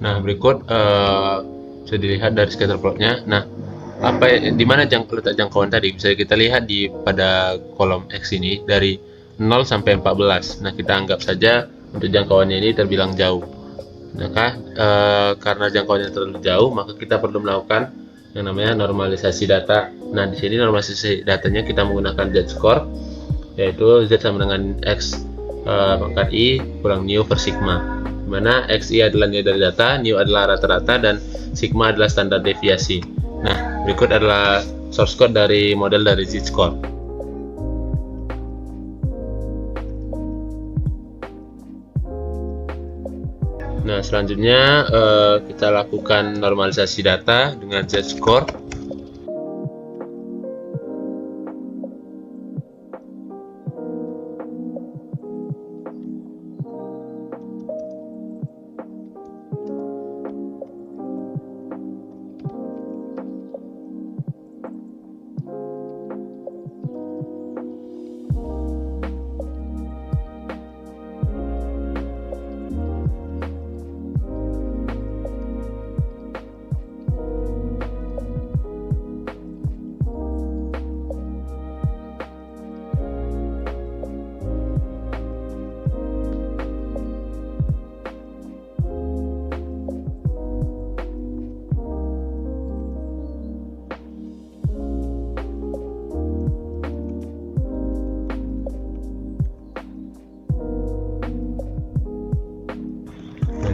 Nah, berikut bisa dilihat dari scatter plotnya. Nah, di mana letak jangkauan tadi bisa kita lihat pada kolom X ini dari 0 sampai 14. Nah, kita anggap saja untuk jangkauannya ini terbilang jauh. Maka karena jangkauannya terlalu jauh, maka kita perlu melakukan yang namanya normalisasi data. Nah, di sini normalisasi datanya kita menggunakan z-score, yaitu z sama dengan x pangkat i kurang nu per sigma, dimana xi adalah nilai dari data, nu adalah rata-rata, dan sigma adalah standar deviasi. Nah, berikut adalah source code dari model dari z-score. Nah, selanjutnya kita lakukan normalisasi data dengan z-score.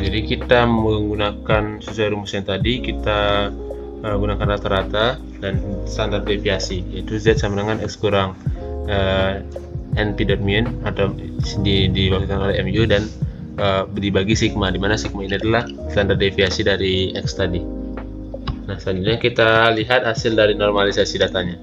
Jadi kita menggunakan sesuai rumus yang tadi, kita gunakan rata-rata dan standar deviasi, yaitu z sama dengan x kurang np.min atau diwakilkan oleh mu dan dibagi sigma, dimana sigma ini adalah standar deviasi dari x tadi. Nah, selanjutnya kita lihat hasil dari normalisasi datanya.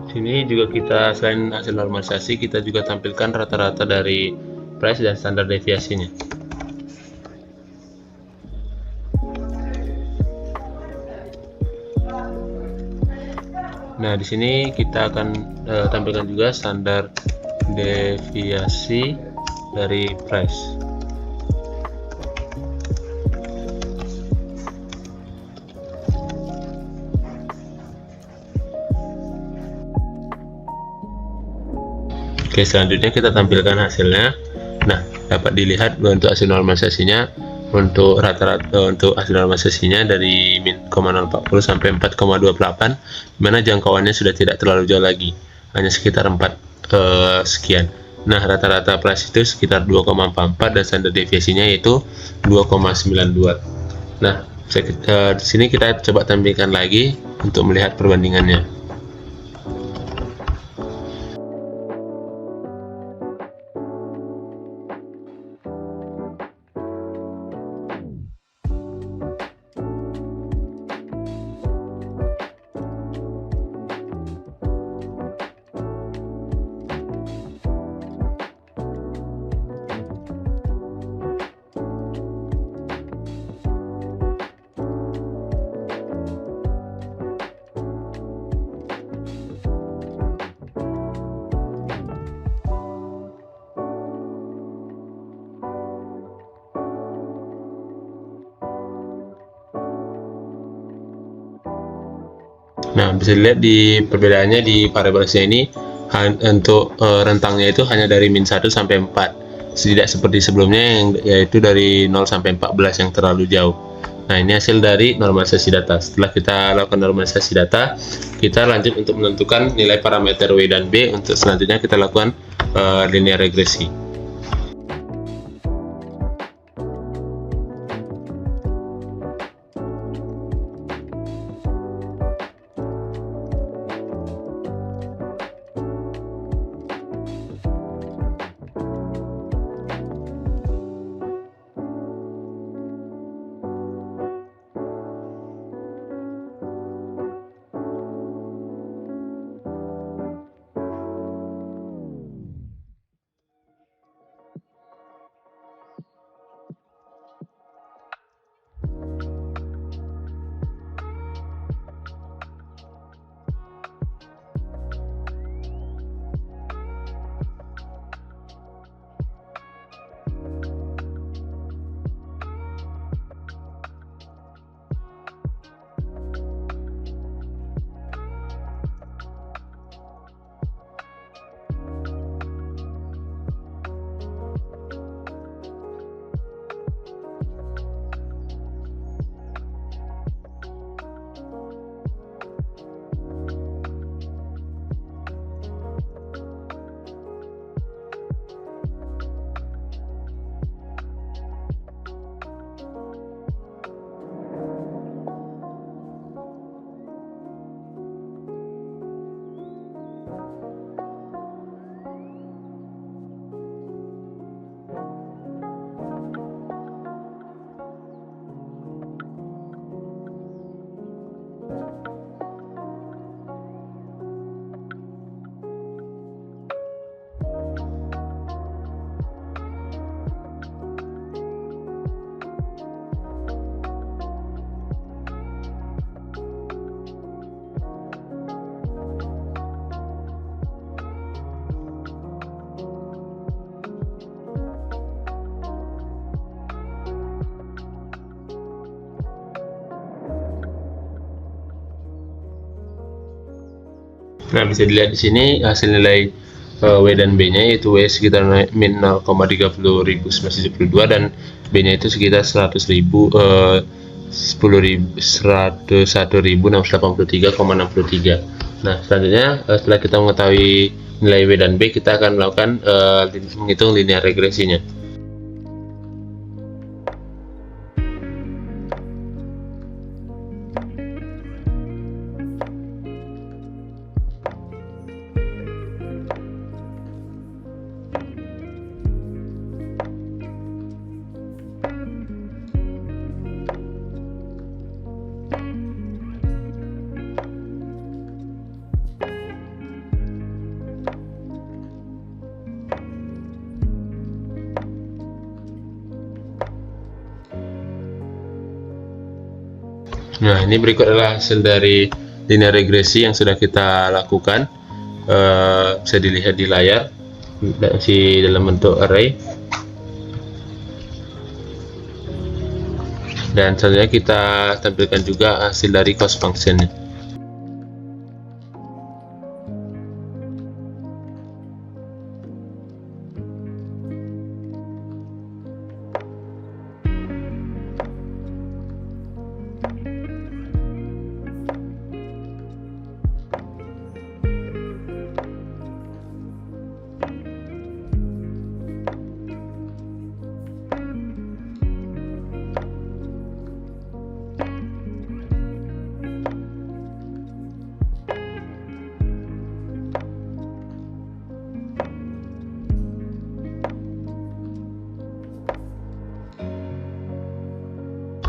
Sini juga kita, selain hasil normalisasi, kita juga tampilkan rata-rata dari price dan standar deviasinya. Nah, di sini kita akan tampilkan juga standar deviasi dari price. Oke, selanjutnya kita tampilkan hasilnya. Nah, dapat dilihat untuk hasil normalisasinya, untuk rata-rata untuk hasil normalisasinya dari min 0,040 sampai 4,28, dimana jangkauannya sudah tidak terlalu jauh lagi, hanya sekitar 4 sekian. Nah, rata-rata price itu sekitar 2,44 dan standar deviasinya yaitu 2,92. Nah, di sini kita coba tampilkan lagi untuk melihat perbandingannya. Nah, bisa dilihat di perbedaannya di variabel C ini untuk rentangnya itu hanya dari min 1 sampai 4. Tidak seperti sebelumnya yang yaitu dari 0 sampai 14 yang terlalu jauh. Nah, ini hasil dari normalisasi data. Setelah kita lakukan normalisasi data, kita lanjut untuk menentukan nilai parameter W dan B. Untuk selanjutnya kita lakukan linear regresi. Nah, bisa dilihat di sini hasil nilai W dan B-nya, yaitu W sekitar min 0,30.972 dan B-nya itu sekitar 101.683,63. Nah, selanjutnya setelah kita mengetahui nilai W dan B, kita akan melakukan menghitung linear regresinya. Nah, ini berikut adalah hasil dari linear regresi yang sudah kita lakukan. Bisa dilihat di layar di dalam bentuk array. Dan selanjutnya kita tampilkan juga hasil dari cost function-nya.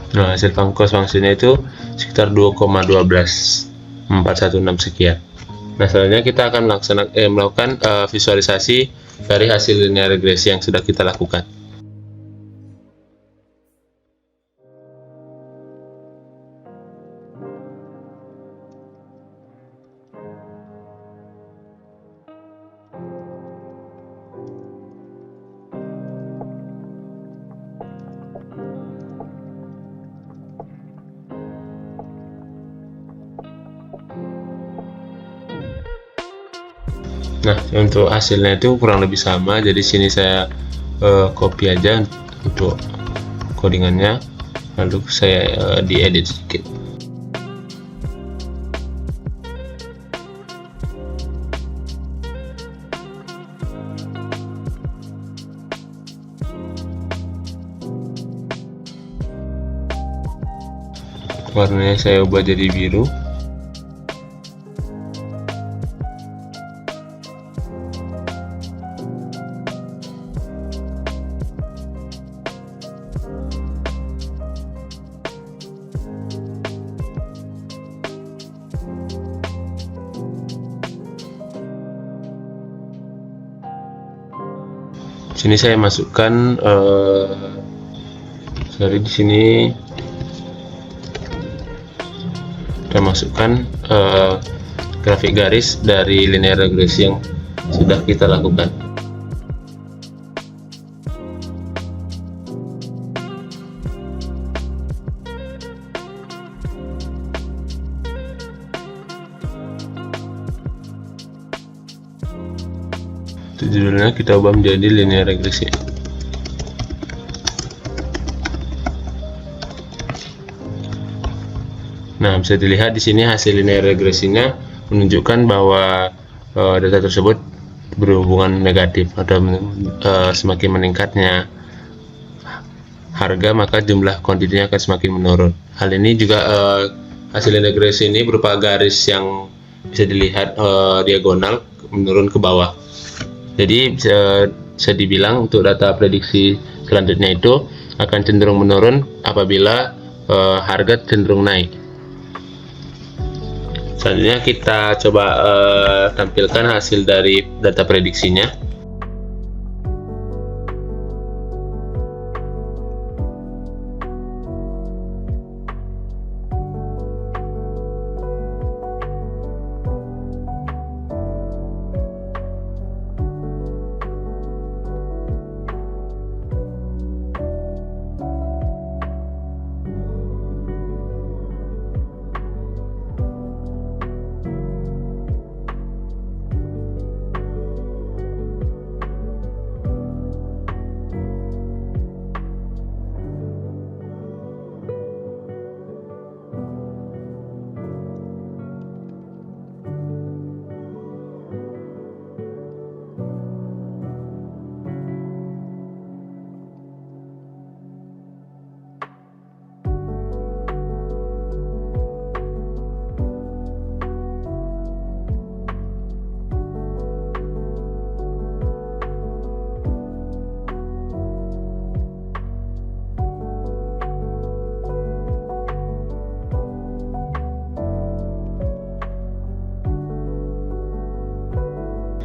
Nah, hasil cost function-nya itu sekitar 2,12416 sekian. Nah, selanjutnya kita akan melakukan visualisasi dari hasil linear regresi yang sudah kita lakukan. Nah, untuk hasilnya itu kurang lebih sama, jadi sini saya copy aja untuk codingannya, lalu saya diedit sedikit. Warnanya saya ubah jadi biru. Sini saya masukkan di sini kita masukkan grafik garis dari linear regresi yang sudah kita lakukan. Judulnya kita ubah menjadi linear regresi. Nah, bisa dilihat di sini hasil linear regresinya menunjukkan bahwa data tersebut berhubungan negatif, atau semakin meningkatnya harga maka jumlah kuantitinya akan semakin menurun. Hal ini juga hasil linear regresi ini berupa garis yang bisa dilihat diagonal menurun ke bawah. Jadi bisa dibilang untuk data prediksi selanjutnya itu akan cenderung menurun apabila harga cenderung naik. Selanjutnya kita coba tampilkan hasil dari data prediksinya.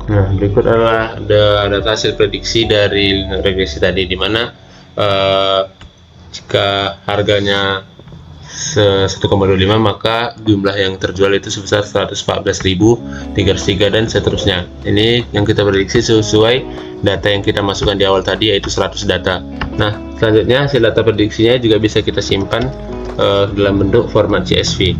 Nah, berikut adalah data hasil prediksi dari regresi tadi, di mana jika harganya 1,25 maka jumlah yang terjual itu sebesar 114.303 dan seterusnya. Ini yang kita prediksi sesuai data yang kita masukkan di awal tadi, yaitu 100 data. Nah, selanjutnya hasil data prediksinya juga bisa kita simpan dalam bentuk format CSV.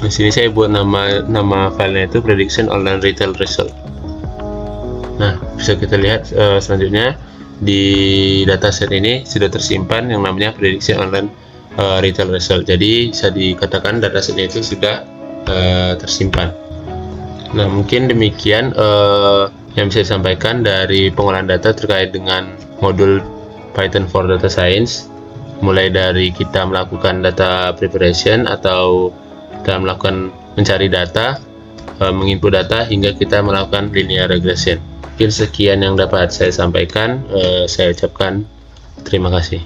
Di sini saya buat nama filenya itu prediction online retail result. Nah, bisa kita lihat selanjutnya di dataset ini sudah tersimpan yang namanya prediction online retail result. Jadi bisa dikatakan datasetnya itu sudah tersimpan. Nah, mungkin demikian yang bisa disampaikan dari pengolahan data terkait dengan modul Python for Data Science, mulai dari kita melakukan data preparation atau kita melakukan mencari data, menginput data, hingga kita melakukan linear regression. Mungkin sekian yang dapat saya sampaikan. Saya ucapkan terima kasih.